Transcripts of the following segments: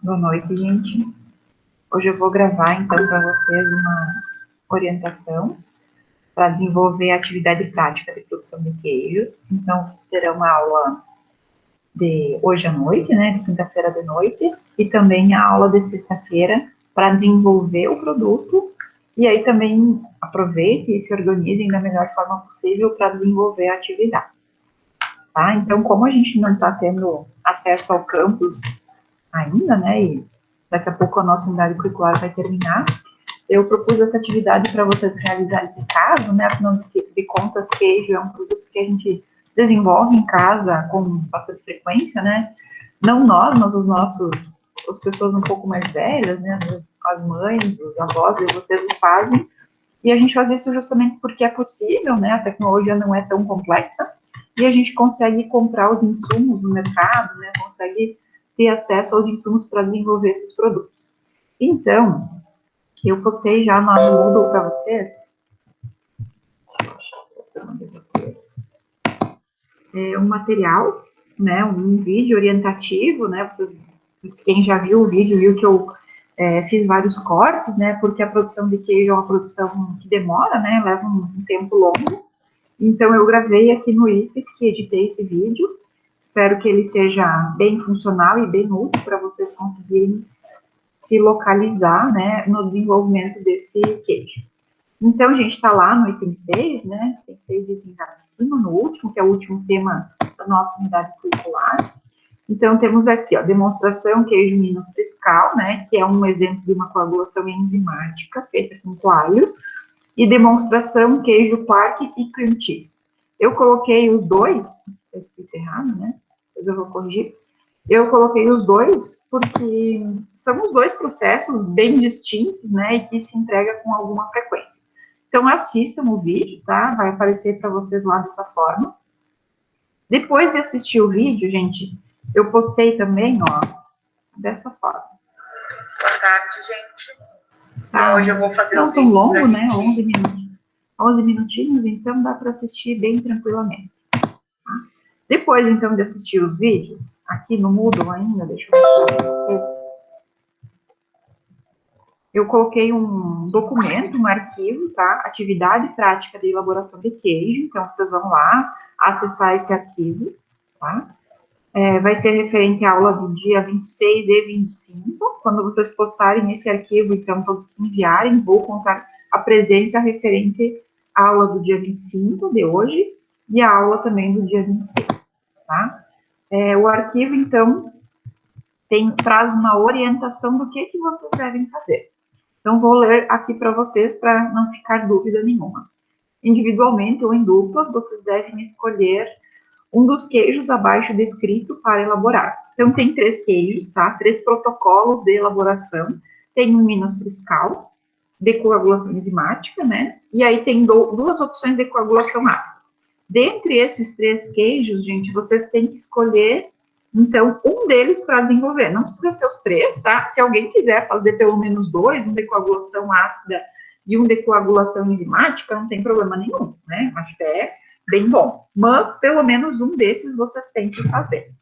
Boa noite, gente. Hoje eu vou gravar, então, para vocês uma orientação para desenvolver a atividade prática de produção de queijos. Então, vocês terão uma aula de hoje à noite, né, de quinta-feira de noite, e também a aula de sexta-feira para desenvolver o produto. E aí também aproveite e se organizem da melhor forma possível para desenvolver a atividade. Tá? Então, como a gente não está tendo acesso ao campus ainda, né, e daqui a pouco a nossa unidade curricular vai terminar, eu propus essa atividade para vocês realizarem em casa, né, afinal de contas, queijo é um produto que a gente desenvolve em casa com bastante frequência, né, não nós, mas as pessoas um pouco mais velhas, né, as mães, os avós, e vocês o fazem, e a gente faz isso justamente porque é possível, né, a tecnologia não é tão complexa, e a gente consegue comprar os insumos no mercado, né, consegue ter acesso aos insumos para desenvolver esses produtos. Então, eu postei já no Moodle para vocês, um material, né, um vídeo orientativo, né, vocês, quem já viu o vídeo viu que eu fiz vários cortes, né, porque a produção de queijo é uma produção que demora, né, leva um tempo longo. Então, eu gravei aqui no IFES, que editei esse vídeo. Espero que ele seja bem funcional e bem útil para vocês conseguirem se localizar, né, no desenvolvimento desse queijo. Então, a gente está lá no item 6, né, tem 6 itens acima, no último, que é o último tema da nossa unidade curricular. Então, temos aqui, ó, demonstração queijo Minas Frescal, né, que é um exemplo de uma coagulação enzimática feita com coalho, e demonstração queijo Parque e cream cheese. Eu coloquei os dois, está escrito errado, né? Depois eu vou corrigir. Eu coloquei os dois porque são os dois processos bem distintos, né? E que se entrega com alguma frequência. Então, assistam o vídeo, tá? Vai aparecer para vocês lá dessa forma. Depois de assistir o vídeo, gente, eu postei também, ó, dessa forma. Boa tarde, gente. Tá? Hoje eu vou fazer não os tão vídeos longo, né? gente... 11 minutinhos, então dá para assistir bem tranquilamente. Tá? Depois, então, de assistir os vídeos, aqui no Moodle ainda, deixa eu mostrar para vocês, eu coloquei um documento, um arquivo, tá? Atividade prática de elaboração de queijo, então vocês vão lá acessar esse arquivo, tá? Vai ser referente à aula do dia 26 e 25, quando vocês postarem esse arquivo, então, todos que enviarem, vou contar a presença referente à aula do dia 25 de hoje e a aula também do dia 26, tá? O arquivo, então, traz uma orientação do que vocês devem fazer. Então, vou ler aqui para vocês, para não ficar dúvida nenhuma. Individualmente ou em duplas, vocês devem escolher um dos queijos abaixo descrito para elaborar. Então, tem 3 queijos, tá? 3 protocolos de elaboração. Tem um Minas Frescal, de coagulação enzimática, né? E aí tem 2 opções de coagulação ácida. Dentre esses 3 queijos, gente, vocês têm que escolher, então, um deles para desenvolver. Não precisa ser os 3, tá? Se alguém quiser fazer pelo menos 2, um de coagulação ácida e um de coagulação enzimática, não tem problema nenhum, né? Acho que é bem bom. Mas, pelo menos um desses vocês têm que fazer.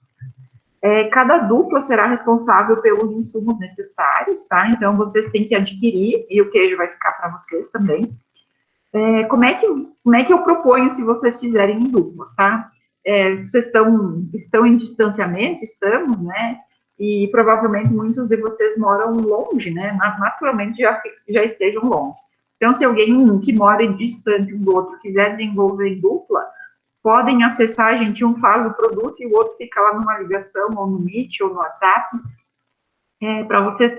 Cada dupla será responsável pelos insumos necessários, tá? Então, vocês têm que adquirir, e o queijo vai ficar para vocês também. Como é que eu proponho se vocês fizerem em duplas, tá? Vocês estão em distanciamento? Estamos, né? E provavelmente muitos de vocês moram longe, né? Naturalmente já estejam longe. Então, se alguém que mora distante um do outro quiser desenvolver em dupla, podem acessar, a gente, um faz o produto e o outro fica lá numa ligação, ou no Meet, ou no WhatsApp, para vocês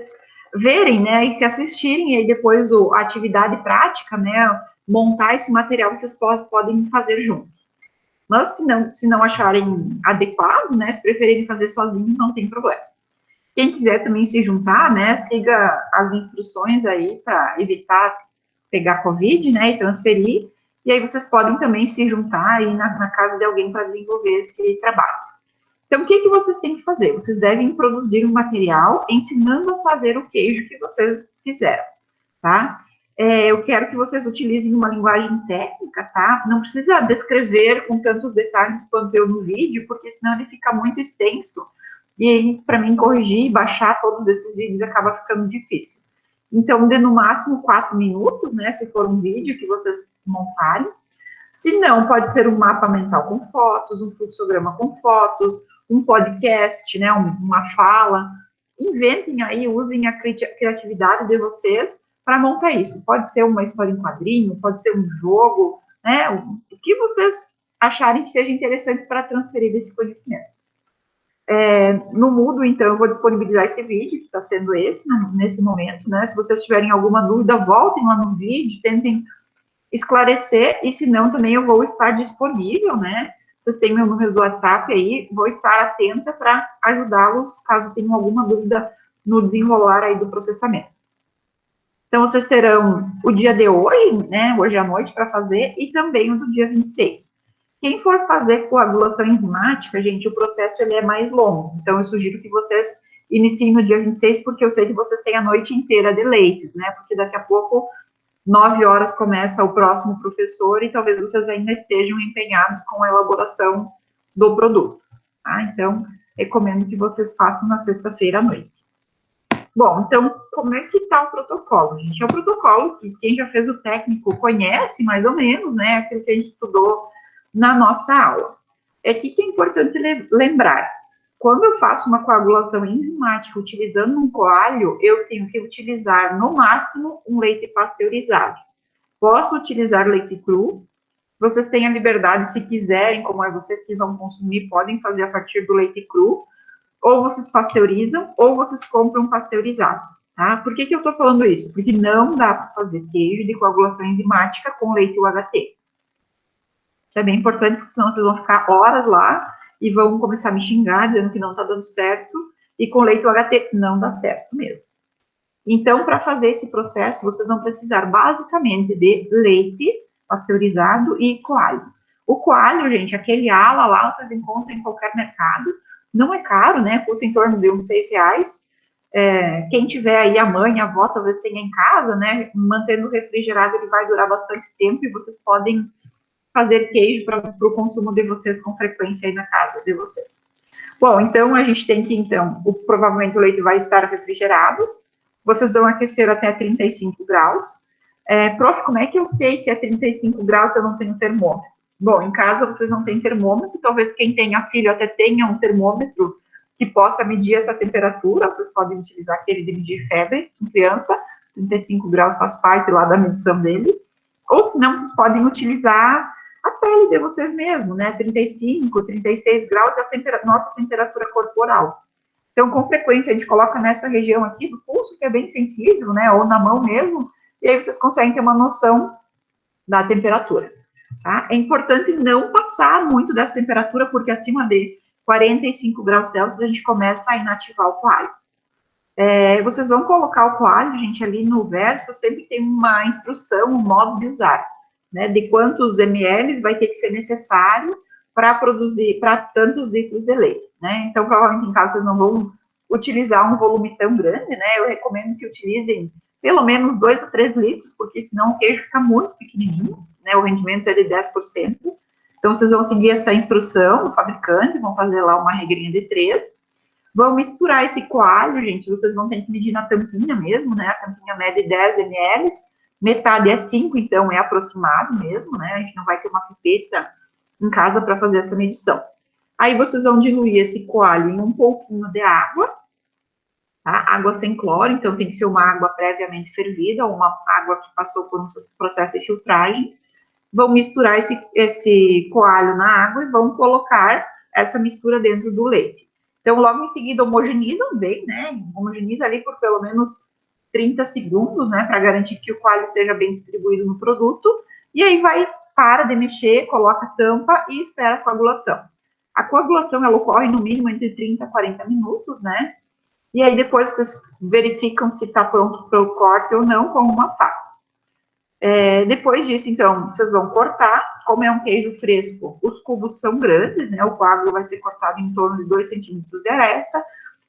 verem, né, e se assistirem, e aí depois a atividade prática, né, montar esse material, vocês podem fazer juntos. Mas se não acharem adequado, né, se preferirem fazer sozinhos, não tem problema. Quem quiser também se juntar, né, siga as instruções aí para evitar pegar Covid, né, e transferir, e aí vocês podem também se juntar aí na casa de alguém para desenvolver esse trabalho. Então, o que vocês têm que fazer? Vocês devem produzir um material ensinando a fazer o queijo que vocês fizeram, tá? Eu quero que vocês utilizem uma linguagem técnica, tá? Não precisa descrever com tantos detalhes quanto eu no vídeo, porque senão ele fica muito extenso e aí, para mim, corrigir e baixar todos esses vídeos acaba ficando difícil. Então, dê no máximo 4 minutos, né, se for um vídeo que vocês montarem. Se não, pode ser um mapa mental com fotos, um fluxograma com fotos, um podcast, né, uma fala. Inventem aí, usem a criatividade de vocês para montar isso. Pode ser uma história em quadrinho, pode ser um jogo, né, o que vocês acharem que seja interessante para transferir esse conhecimento. No Moodle, então, eu vou disponibilizar esse vídeo, que está sendo esse, nesse momento, né? Se vocês tiverem alguma dúvida, voltem lá no vídeo, tentem esclarecer, e se não, também eu vou estar disponível, né? Vocês têm meu número do WhatsApp aí, vou estar atenta para ajudá-los, caso tenham alguma dúvida no desenrolar aí do processamento. Então, vocês terão o dia de hoje, né, hoje à noite, para fazer, e também o do dia 26. Quem for fazer coagulação enzimática, gente, o processo ele é mais longo. Então, eu sugiro que vocês iniciem no dia 26, porque eu sei que vocês têm a noite inteira de leites, né? Porque daqui a pouco, 9 horas, começa o próximo professor e talvez vocês ainda estejam empenhados com a elaboração do produto. Tá? Então, recomendo que vocês façam na sexta-feira à noite. Bom, então, como é que está o protocolo, gente? É o protocolo que quem já fez o técnico conhece, mais ou menos, né? Aquilo que a gente estudou na nossa aula. É que é importante lembrar, quando eu faço uma coagulação enzimática utilizando um coalho, eu tenho que utilizar, no máximo, um leite pasteurizado. Posso utilizar leite cru, vocês têm a liberdade, se quiserem, como é vocês que vão consumir, podem fazer a partir do leite cru, ou vocês pasteurizam, ou vocês compram pasteurizado, tá? Por que eu estou falando isso? Porque não dá para fazer queijo de coagulação enzimática com leite UHT. Isso é bem importante, porque senão vocês vão ficar horas lá e vão começar a me xingar, dizendo que não está dando certo, e com leite UHT não dá certo mesmo. Então, para fazer esse processo, vocês vão precisar basicamente de leite pasteurizado e coalho. O coalho, gente, aquele ala lá, vocês encontram em qualquer mercado, não é caro, né? Custa em torno de uns R$6. Quem tiver aí a mãe, a avó, talvez tenha em casa, né? Mantendo refrigerado, ele vai durar bastante tempo e vocês podem fazer queijo para o consumo de vocês com frequência aí na casa de vocês. Bom, então a gente tem que, provavelmente o leite vai estar refrigerado, vocês vão aquecer até 35 graus. Prof, como é que eu sei se é 35 graus se eu não tenho termômetro? Bom, em casa vocês não têm termômetro, talvez quem tenha filho até tenha um termômetro que possa medir essa temperatura, vocês podem utilizar aquele de medir febre em criança, 35 graus faz parte lá da medição dele, ou se não, vocês podem utilizar a pele de vocês mesmos, né, 35, 36 graus é a nossa temperatura corporal. Então, com frequência, a gente coloca nessa região aqui do pulso, que é bem sensível, né, ou na mão mesmo, e aí vocês conseguem ter uma noção da temperatura, tá? É importante não passar muito dessa temperatura, porque acima de 45 graus Celsius a gente começa a inativar o coalho. Vocês vão colocar o coalho, gente, ali no verso, sempre tem uma instrução, um modo de usar, né, de quantos ml vai ter que ser necessário para produzir, para tantos litros de leite, né? Então, provavelmente em casa vocês não vão utilizar um volume tão grande, né? Eu recomendo que utilizem pelo menos 2 a 3 litros, porque senão o queijo fica muito pequenininho, né? O rendimento é de 10%. Então, vocês vão seguir essa instrução do fabricante, vão fazer lá uma regrinha de 3. Vão misturar esse coalho, gente, vocês vão ter que medir na tampinha mesmo, né? A tampinha mede 10 ml, metade é 5, então é aproximado mesmo, né? A gente não vai ter uma pipeta em casa para fazer essa medição. Aí vocês vão diluir esse coalho em um pouquinho de água, tá? Água sem cloro, então tem que ser uma água previamente fervida, ou uma água que passou por um processo de filtragem. Vão misturar esse coalho na água e vão colocar essa mistura dentro do leite. Então, logo em seguida, homogenizam bem, né? Homogeniza ali por pelo menos 30 segundos, né? Para garantir que o coalho esteja bem distribuído no produto. E aí para de mexer, coloca a tampa e espera a coagulação. A coagulação, ela ocorre no mínimo entre 30 a 40 minutos, né? E aí depois vocês verificam se está pronto para o corte ou não com uma faca. Depois disso, então, vocês vão cortar. Como é um queijo fresco, os cubos são grandes, né? O coágulo vai ser cortado em torno de 2 centímetros de aresta.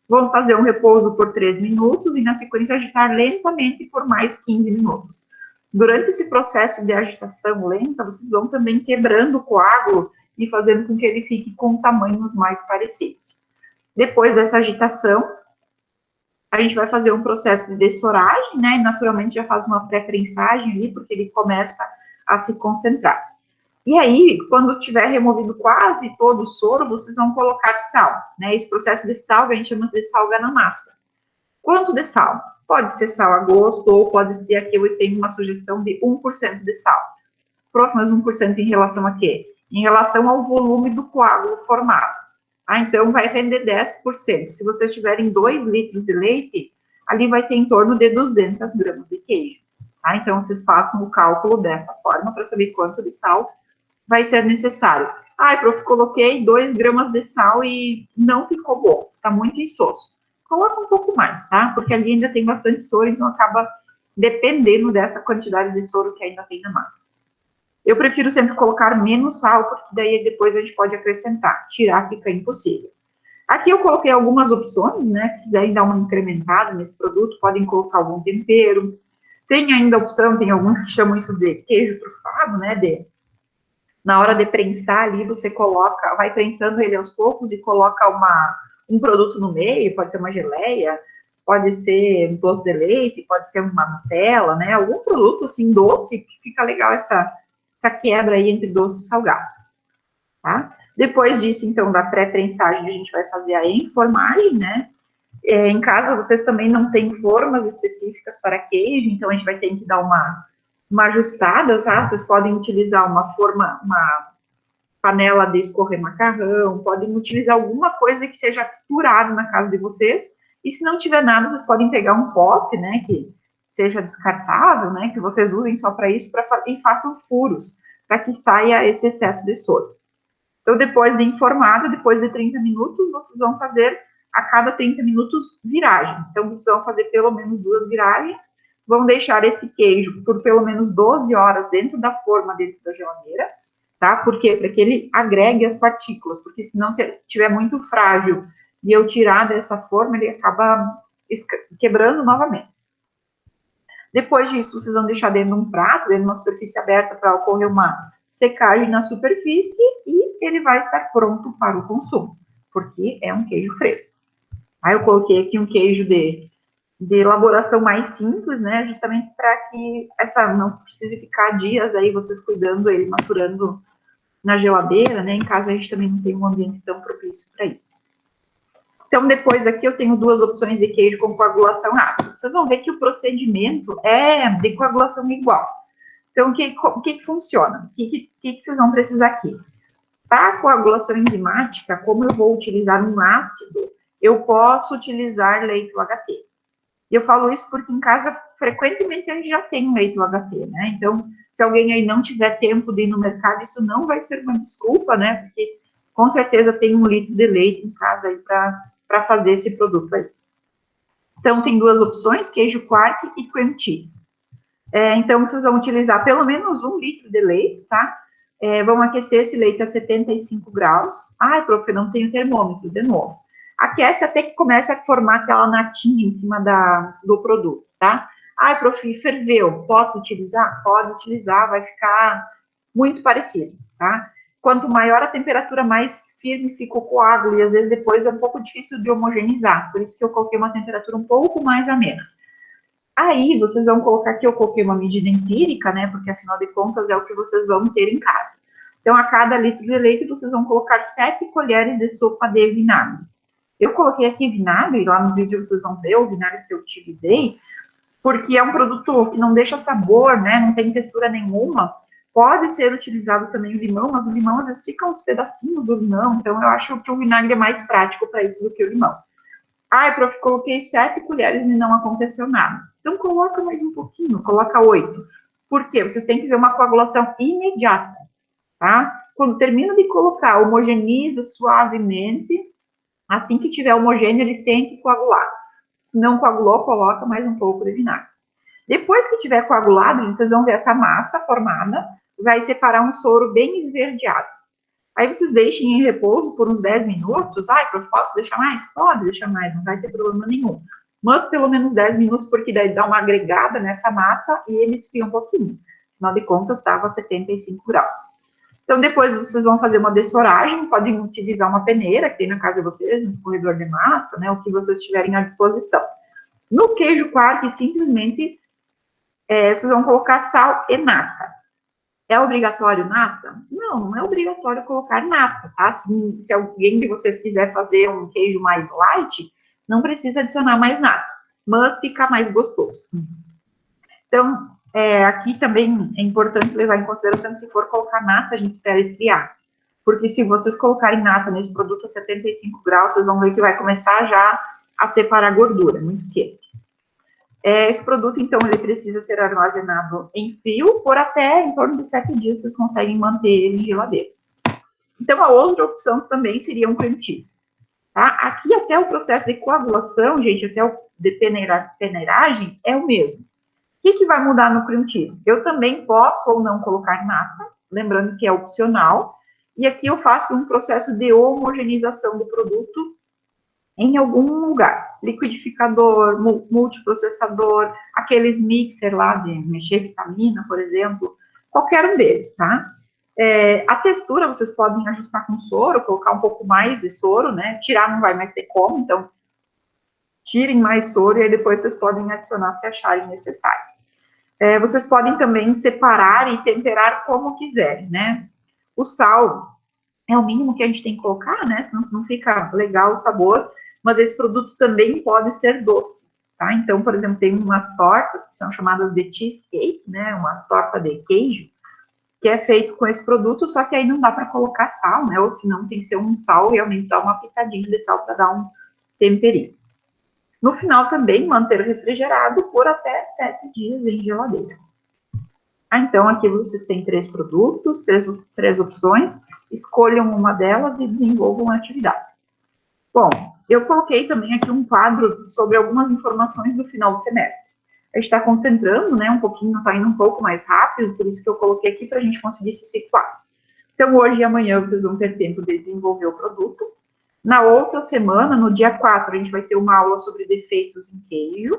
Vão fazer um repouso por 3 minutos e, na sequência, agitar lentamente por mais 15 minutos. Durante esse processo de agitação lenta, vocês vão também quebrando o coágulo e fazendo com que ele fique com tamanhos mais parecidos. Depois dessa agitação, a gente vai fazer um processo de dessoragem, né? E naturalmente já faz uma pré-prensagem ali, porque ele começa a se concentrar. E aí, quando tiver removido quase todo o soro, vocês vão colocar sal, né? Esse processo de salga a gente chama de salga na massa. Quanto de sal? Pode ser sal a gosto, ou pode ser aqui eu tenho uma sugestão de 1% de sal. Pronto, mas 1% em relação a quê? Em relação ao volume do coágulo formado. Ah, então vai render 10%. Se vocês tiverem 2 litros de leite, ali vai ter em torno de 200 gramas de queijo. Ah, então vocês façam o cálculo dessa forma para saber quanto de sal vai ser necessário. Ah, prof, coloquei 2 gramas de sal e não ficou bom, está muito insosso. Coloca um pouco mais, tá? Porque ali ainda tem bastante soro, então acaba dependendo dessa quantidade de soro que ainda tem na massa. Eu prefiro sempre colocar menos sal, porque daí depois a gente pode acrescentar. Tirar fica impossível. Aqui eu coloquei algumas opções, né? Se quiserem dar uma incrementada nesse produto, podem colocar algum tempero. Tem ainda a opção, tem alguns que chamam isso de queijo trufado, né? Na hora de prensar ali, você coloca, vai prensando ele aos poucos e coloca um produto no meio, pode ser uma geleia, pode ser um doce de leite, pode ser uma Nutella, né? Algum produto assim doce que fica legal essa quebra aí entre doce e salgado, tá? Depois disso, então, da pré-prensagem, a gente vai fazer a enformagem, né? Em casa, vocês também não têm formas específicas para queijo, então a gente vai ter que dar uma ajustada, tá? Vocês podem utilizar uma panela de escorrer macarrão, podem utilizar alguma coisa que seja curada na casa de vocês, e se não tiver nada, vocês podem pegar um pote, né, que seja descartável, né, que vocês usem só para isso, e façam furos, para que saia esse excesso de soro. Então, depois de informada, depois de 30 minutos, vocês vão fazer a cada 30 minutos viragem. Então, vocês vão fazer pelo menos 2 viragens, vão deixar esse queijo por pelo menos 12 horas dentro da forma, dentro da geladeira, tá? Por quê? Para que ele agregue as partículas, porque senão, se ele estiver muito frágil e eu tirar dessa forma, ele acaba quebrando novamente. Depois disso, vocês vão deixar dentro de um prato, dentro de uma superfície aberta, para ocorrer uma secagem na superfície e ele vai estar pronto para o consumo, porque é um queijo fresco. Aí eu coloquei aqui um queijo de elaboração mais simples, né, justamente para que essa não precise ficar dias aí vocês cuidando ele, maturando na geladeira, né, em casa a gente também não tem um ambiente tão propício para isso. Então, depois aqui eu tenho 2 opções de queijo com coagulação ácida. Vocês vão ver que o procedimento é de coagulação igual. Então, o que funciona? O que vocês vão precisar aqui? Para a coagulação enzimática, como eu vou utilizar um ácido, eu posso utilizar leite UHT. E eu falo isso porque em casa, frequentemente, a gente já tem leite UHT, né? Então, se alguém aí não tiver tempo de ir no mercado, isso não vai ser uma desculpa, né? Porque, com certeza, tem 1 litro de leite em casa aí para fazer esse produto aí. Então, tem 2 opções, queijo quark e cream cheese. Então, vocês vão utilizar pelo menos 1 litro de leite, tá? Vão aquecer esse leite a 75 graus. Ai, prof, eu não tenho termômetro, de novo. Aquece até que comece a formar aquela natinha em cima do produto, tá? Ai, prof, ferveu, posso utilizar? Pode utilizar, vai ficar muito parecido, tá? Quanto maior a temperatura, mais firme fica o coágulo, e às vezes depois é um pouco difícil de homogeneizar, por isso que eu coloquei uma temperatura um pouco mais amena. Aí, vocês vão colocar aqui, eu coloquei uma medida empírica, né, porque afinal de contas é o que vocês vão ter em casa. Então, a cada litro de leite, vocês vão colocar 7 colheres de sopa de vinagre. Eu coloquei aqui vinagre, lá no vídeo vocês vão ver o vinagre que eu utilizei, porque é um produto que não deixa sabor, né, não tem textura nenhuma. Pode ser utilizado também o limão, mas o limão às vezes fica uns pedacinhos do limão, então eu acho que o vinagre é mais prático para isso do que o limão. Ai, prof, coloquei 7 colheres e não aconteceu nada. Então, coloca mais um pouquinho, coloca 8. Por quê? Vocês têm que ver uma coagulação imediata, tá? Quando termina de colocar, homogeniza suavemente. Assim que tiver homogêneo, ele tem que coagular. Se não coagulou, coloca mais um pouco de vinagre. Depois que tiver coagulado, vocês vão ver essa massa formada, vai separar um soro bem esverdeado. Aí vocês deixem em repouso por uns 10 minutos. Ai, prof, posso deixar mais? Pode deixar mais, não vai ter problema nenhum. Mas pelo menos 10 minutos, porque daí dá uma agregada nessa massa e ele esfria um pouquinho. Afinal de contas, estava a 75 graus. Então, depois vocês vão fazer uma dessoragem, podem utilizar uma peneira que tem na casa de vocês, um escorredor de massa, né, o que vocês tiverem à disposição. No queijo Quark, simplesmente, vocês vão colocar sal e nata. É obrigatório nata? Não, não é obrigatório colocar nata, tá? Se alguém de vocês quiser fazer um queijo mais light, não precisa adicionar mais nata, mas fica mais gostoso. Então, aqui também é importante levar em consideração que se for colocar nata, a gente espera esfriar. Porque se vocês colocarem nata nesse produto a 75 graus, vocês vão ver que vai começar já a separar gordura, muito quente. Esse produto, então, ele precisa ser armazenado em frio por até em torno de 7 dias, vocês conseguem manter ele em geladeira. Então, a outra opção também seria um cream cheese. Tá? Aqui até o processo de coagulação, gente, até o de peneiragem é o mesmo. O que vai mudar no cream cheese? Eu também posso ou não colocar nata, lembrando que é opcional, e aqui eu faço um processo de homogeneização do produto em algum lugar, liquidificador, multiprocessador, aqueles mixer lá de mexer vitamina, por exemplo, qualquer um deles, tá? A textura vocês podem ajustar com soro, colocar um pouco mais de soro, né? Tirar não vai mais ter como, então tirem mais soro e aí depois vocês podem adicionar se acharem necessário. Vocês podem também separar e temperar como quiserem, né? O sal é o mínimo que a gente tem que colocar, né? Senão não fica legal o sabor, mas esse produto também pode ser doce, tá? Então, por exemplo, tem umas tortas que são chamadas de cheesecake, né? Uma torta de queijo, que é feito com esse produto, só que aí não dá para colocar sal, né? Ou senão tem que ser um sal, realmente só uma pitadinha de sal para dar um temperinho. No final também, manter refrigerado por até 7 dias em geladeira. Então, aqui vocês têm 3 produtos, 3 opções, escolham uma delas e desenvolvam a atividade. Bom, eu coloquei também aqui um quadro sobre algumas informações do final do semestre. A gente está concentrando, né, um pouquinho, está indo um pouco mais rápido, por isso que eu coloquei aqui para a gente conseguir se situar. Então, hoje e amanhã vocês vão ter tempo de desenvolver o produto. Na outra semana, no dia 4, a gente vai ter uma aula sobre defeitos em queijo.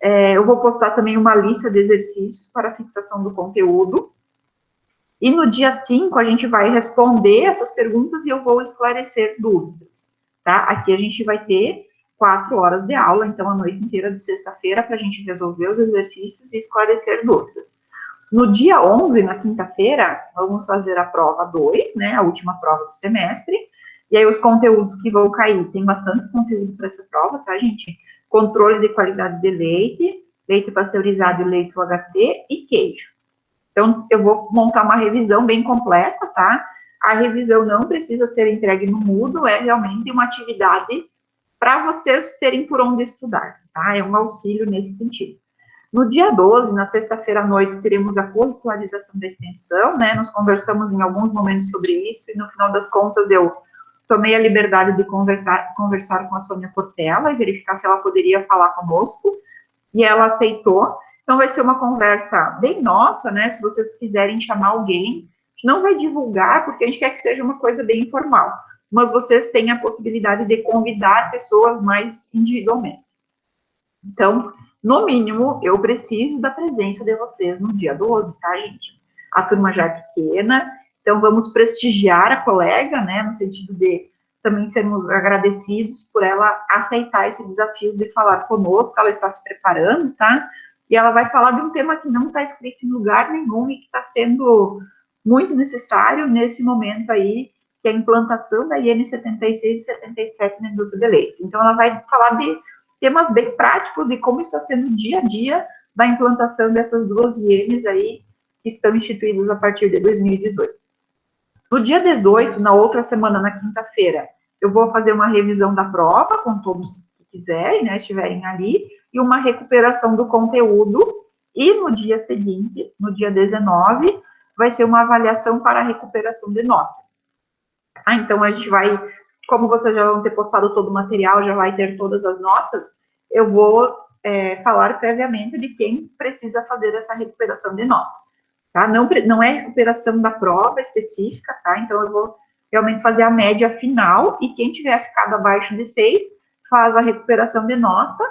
Eu vou postar também uma lista de exercícios para fixação do conteúdo. E no dia 5, a gente vai responder essas perguntas e eu vou esclarecer dúvidas, tá? Aqui a gente vai ter 4 horas de aula, então a noite inteira de sexta-feira, para a gente resolver os exercícios e esclarecer dúvidas. No dia 11, na quinta-feira, vamos fazer a prova 2, né? A última prova do semestre. E aí os conteúdos que vão cair, tem bastante conteúdo para essa prova, tá, gente? Controle de qualidade de leite, leite pasteurizado e leite UHT e queijo. Então, eu vou montar uma revisão bem completa, tá? A revisão não precisa ser entregue no Moodle, é realmente uma atividade para vocês terem por onde estudar, tá? É um auxílio nesse sentido. No dia 12, na sexta-feira à noite, teremos a curricularização da extensão, né? Nós conversamos em alguns momentos sobre isso e, no final das contas, eu tomei a liberdade de conversar com a Sônia Portela e verificar se ela poderia falar conosco, e ela aceitou. Então, vai ser uma conversa bem nossa, né? Se vocês quiserem chamar alguém, a gente não vai divulgar, porque a gente quer que seja uma coisa bem informal, mas vocês têm a possibilidade de convidar pessoas mais individualmente. Então, no mínimo, eu preciso da presença de vocês no dia 12, tá, gente? A turma já é pequena, então vamos prestigiar a colega, né, no sentido de também sermos agradecidos por ela aceitar esse desafio de falar conosco, ela está se preparando, tá? E ela vai falar de um tema que não está escrito em lugar nenhum e que está sendo muito necessário nesse momento aí, que é a implantação da IN 76 e 77 na indústria de leite. Então, ela vai falar de temas bem práticos de como está sendo o dia a dia da implantação dessas duas INs aí, que estão instituídas a partir de 2018. No dia 18, na outra semana, na quinta-feira, eu vou fazer uma revisão da prova, com todos que quiserem, né, estiverem ali, e uma recuperação do conteúdo, e no dia seguinte, no dia 19, vai ser uma avaliação para a recuperação de nota. Então, a gente vai, como vocês já vão ter postado todo o material, já vai ter todas as notas, eu vou falar previamente de quem precisa fazer essa recuperação de nota. Tá? Não é recuperação da prova específica, tá? Então, eu vou realmente fazer a média final, e quem tiver ficado abaixo de 6, faz a recuperação de nota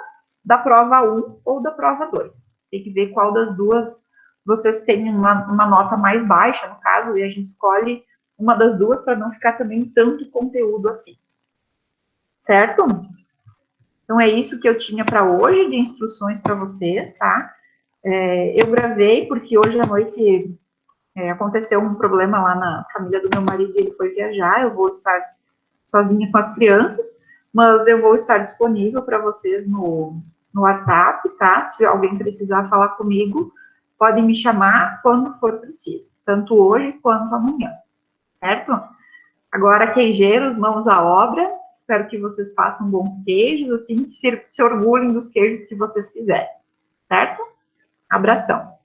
da prova 1 ou da prova 2. Tem que ver qual das duas vocês têm uma nota mais baixa, no caso, e a gente escolhe uma das duas, para não ficar também tanto conteúdo assim. Certo? Então, é isso que eu tinha para hoje de instruções para vocês, tá? Eu gravei porque hoje à noite aconteceu um problema lá na família do meu marido, ele foi viajar, eu vou estar sozinha com as crianças, mas eu vou estar disponível para vocês no WhatsApp, tá? Se alguém precisar falar comigo, podem me chamar quando for preciso, tanto hoje quanto amanhã, certo? Agora, queijeiros, mãos à obra, espero que vocês façam bons queijos, assim, se orgulhem dos queijos que vocês fizerem, certo? Abração!